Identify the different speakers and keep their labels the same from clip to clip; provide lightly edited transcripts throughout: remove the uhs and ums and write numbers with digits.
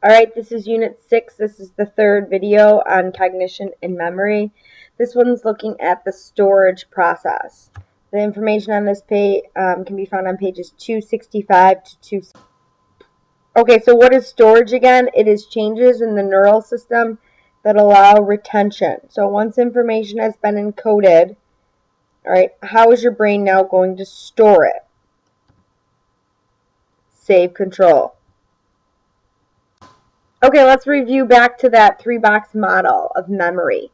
Speaker 1: Alright, this is Unit 6. This is the third video on cognition and memory. This one's looking at the storage process. The information on this page can be found on pages 265 to 260. Okay, so what is storage again? It is changes in the neural system that allow retention. So once information has been encoded, alright, how is your brain now going to store it? Save control. Okay, let's review back to that three-box model of memory.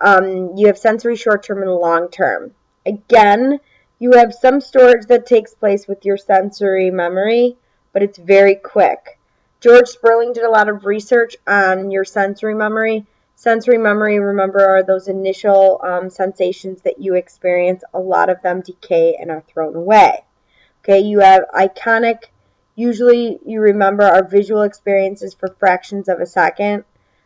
Speaker 1: You have sensory, short-term, and long-term. Again, you have some storage that takes place with your sensory memory, but it's very quick. George Sperling did a lot of research on your sensory memory. Sensory memory, remember, are those initial sensations that you experience. A lot of them decay and are thrown away. Okay, you have iconic. Usually you remember our visual experiences for fractions of a second.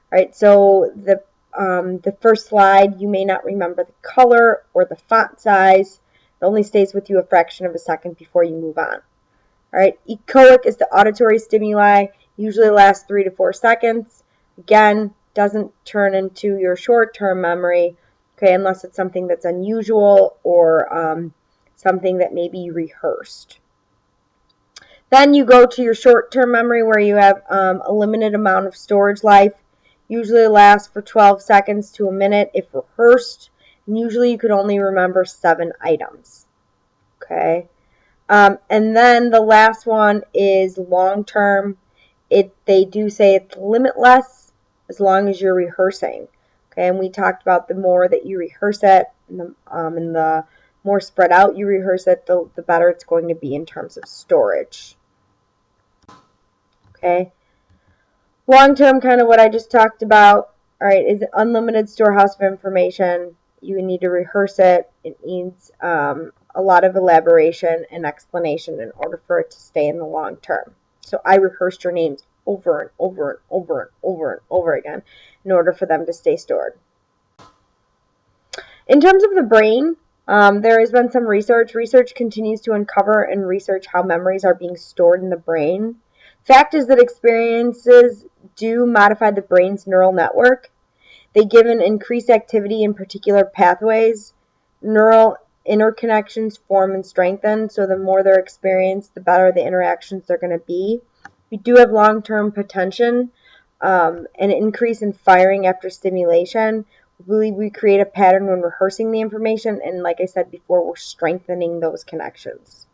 Speaker 1: Right, so the first slide, you may not remember the color or the font size. It only stays with you a fraction of a second before you move on. All right, echoic is the auditory stimuli, usually lasts 3 to 4 seconds. Again, doesn't turn into your short-term memory, okay, unless it's something that's unusual or something that may be rehearsed. Then you go to your short-term memory where you have a limited amount of storage life. Usually lasts for 12 seconds to a minute if rehearsed. And usually you could only remember 7 items. Okay. And then the last one is long-term. They do say it's limitless as long as you're rehearsing. Okay, and we talked about the more that you rehearse it and the more spread out you rehearse it, the better it's going to be in terms of storage. Okay. Long-term, kind of what I just talked about, all right, is an unlimited storehouse of information. You need to rehearse it. It needs a lot of elaboration and explanation in order for it to stay in the long term. So I rehearsed your names over and over and over and over and over again in order for them to stay stored. In terms of the brain, there has been some research. Research continues to uncover and research how memories are being stored in the brain. Fact is that experiences do modify the brain's neural network. They give an increased activity in particular pathways. Neural interconnections form and strengthen, so the more they're experienced, the better the interactions they're going to be. We do have long-term potential, an increase in firing after stimulation. We believe we create a pattern when rehearsing the information, and like I said before, we're strengthening those connections.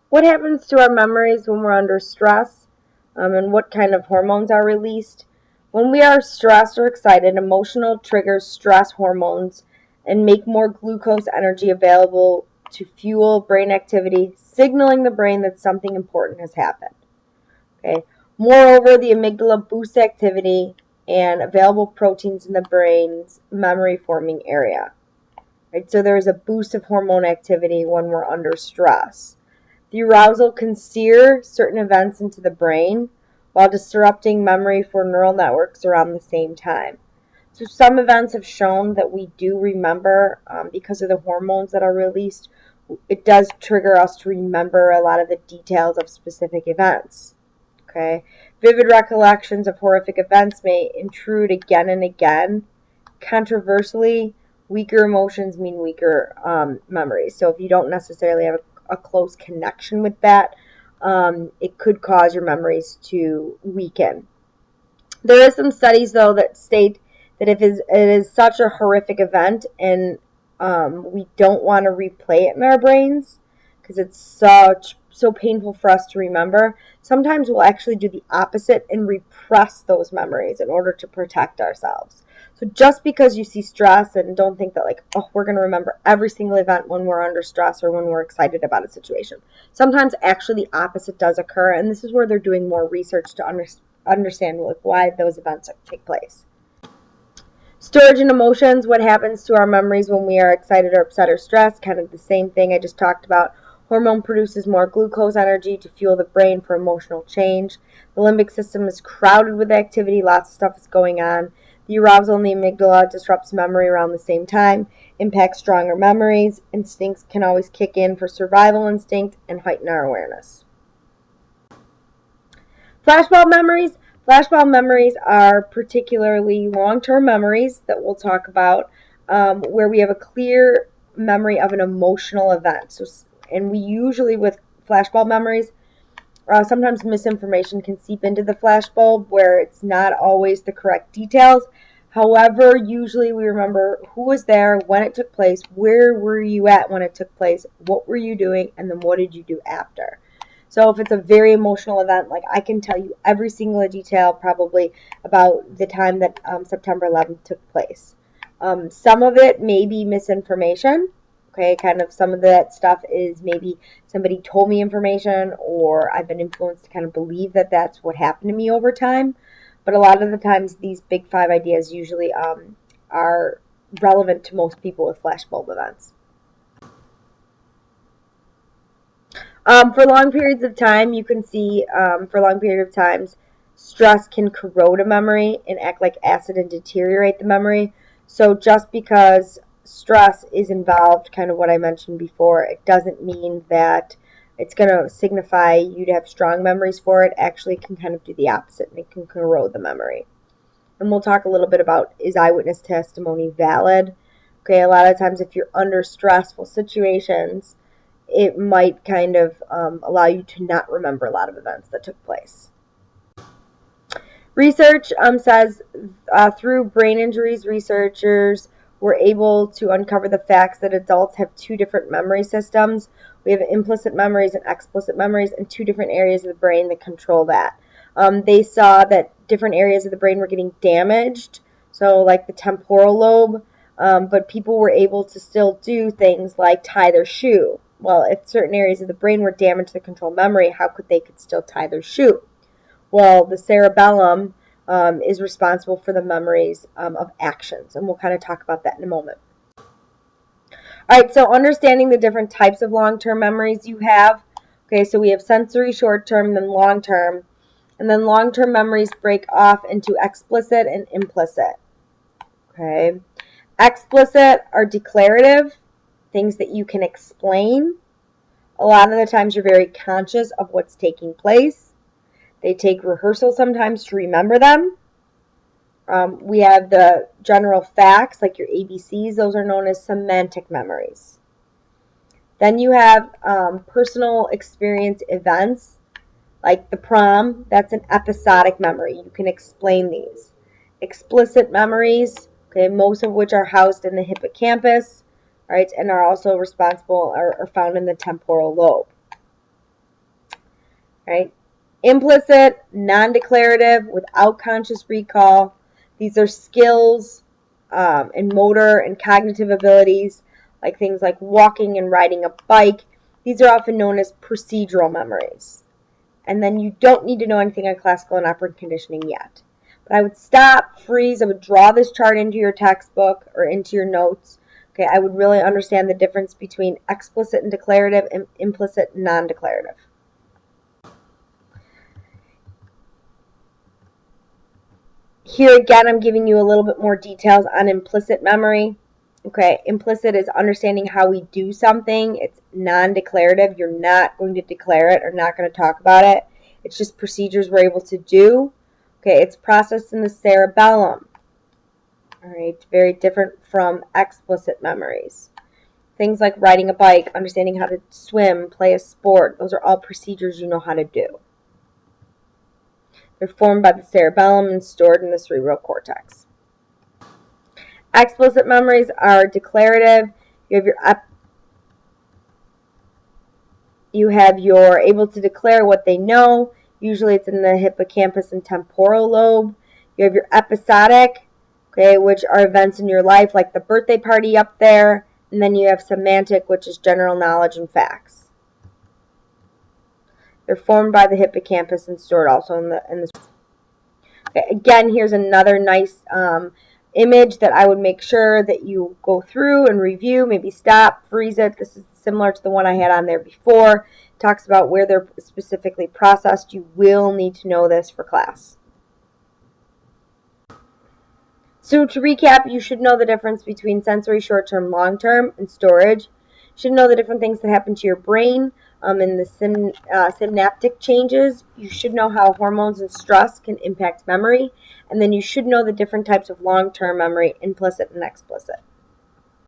Speaker 1: What happens to our memories when we're under stress, and what kind of hormones are released? When we are stressed or excited, emotional triggers stress hormones and make more glucose energy available to fuel brain activity, signaling the brain that something important has happened. Okay. Moreover, the amygdala boosts activity and available proteins in the brain's memory-forming area. Right. So there is a boost of hormone activity when we're under stress. The arousal can sear certain events into the brain while disrupting memory for neural networks around the same time. So some events have shown that we do remember because of the hormones that are released. It does trigger us to remember a lot of the details of specific events. Okay, vivid recollections of horrific events may intrude again and again. Controversially, weaker emotions mean weaker memories. So if you don't necessarily have a close connection with that, it could cause your memories to weaken. There are some studies, though, that state that if it is such a horrific event and we don't want to replay it in our brains because it's so painful for us to remember, sometimes we'll actually do the opposite and repress those memories in order to protect ourselves. So just because you see stress, and don't think that like, oh, we're going to remember every single event when we're under stress or when we're excited about a situation. Sometimes actually the opposite does occur, and this is where they're doing more research to understand like, why those events take place. Storage and emotions, what happens to our memories when we are excited or upset or stressed, kind of the same thing I just talked about. Hormone produces more glucose energy to fuel the brain for emotional change. The limbic system is crowded with activity, lots of stuff is going on. The arousal in the amygdala disrupts memory around the same time, impacts stronger memories. Instincts can always kick in for survival instinct and heighten our awareness. Flashbulb memories. Flashbulb memories are particularly long-term memories that we'll talk about, where we have a clear memory of an emotional event. So, and we usually, with flashbulb memories, sometimes misinformation can seep into the flashbulb where it's not always the correct details. However, usually we remember who was there, when it took place, where were you at when it took place, what were you doing, and then what did you do after. So if it's a very emotional event, like I can tell you every single detail probably about the time that September 11th took place. Some of it may be misinformation. Okay, kind of some of that stuff is maybe somebody told me information or I've been influenced to kind of believe that that's what happened to me over time. But a lot of the times these big five ideas usually are relevant to most people with flashbulb events. For long periods of time, you can see for long period of times, stress can corrode a memory and act like acid and deteriorate the memory. So just because stress is involved, kind of what I mentioned before, it doesn't mean that it's going to signify you to have strong memories for it. Actually, it can kind of do the opposite, and it can corrode the memory. And we'll talk a little bit about, is eyewitness testimony valid? Okay, a lot of times if you're under stressful situations, it might kind of allow you to not remember a lot of events that took place. Research says through brain injuries, researchers were able to uncover the facts that adults have two different memory systems. We have implicit memories and explicit memories, and two different areas of the brain that control that. They saw that different areas of the brain were getting damaged, so like the temporal lobe, but people were able to still do things like tie their shoe. Well, if certain areas of the brain were damaged to control memory, how could they still tie their shoe? Well, the cerebellum is responsible for the memories of actions, and we'll kind of talk about that in a moment. All right, so understanding the different types of long-term memories you have. Okay, so we have sensory short-term, then long-term, and then long-term memories break off into explicit and implicit. Okay, explicit are declarative, things that you can explain. A lot of the times you're very conscious of what's taking place. They take rehearsal sometimes to remember them. We have the general facts, like your ABCs. Those are known as semantic memories. Then you have personal experience events, like the prom. That's an episodic memory. You can explain these. Explicit memories, okay, most of which are housed in the hippocampus, right, and are also responsible or found in the temporal lobe. Right? Implicit, non-declarative, without conscious recall. These are skills and motor and cognitive abilities, like things like walking and riding a bike. These are often known as procedural memories. And then you don't need to know anything on classical and operant conditioning yet. But I would stop, freeze, I would draw this chart into your textbook or into your notes. Okay, I would really understand the difference between explicit and declarative and implicit and non-declarative. Here again, I'm giving you a little bit more details on implicit memory. Okay, implicit is understanding how we do something. It's non-declarative. You're not going to declare it or not going to talk about it. It's just procedures we're able to do. Okay, it's processed in the cerebellum. All right, very different from explicit memories. Things like riding a bike, understanding how to swim, play a sport, those are all procedures you know how to do. They're formed by the cerebellum and stored in the cerebral cortex. Explicit memories are declarative. You have your able to declare what they know. Usually it's in the hippocampus and temporal lobe. You have your episodic, okay, which are events in your life, like the birthday party up there. And then you have semantic, which is general knowledge and facts. They're formed by the hippocampus and stored also in the. Okay, again, here's another nice image that I would make sure that you go through and review. Maybe stop, freeze it. This is similar to the one I had on there before. It talks about where they're specifically processed. You will need to know this for class. So to recap, you should know the difference between sensory short-term, long-term, and storage. You should know the different things that happen to your brain and the synaptic changes. You should know how hormones and stress can impact memory, and then you should know the different types of long-term memory, implicit and explicit.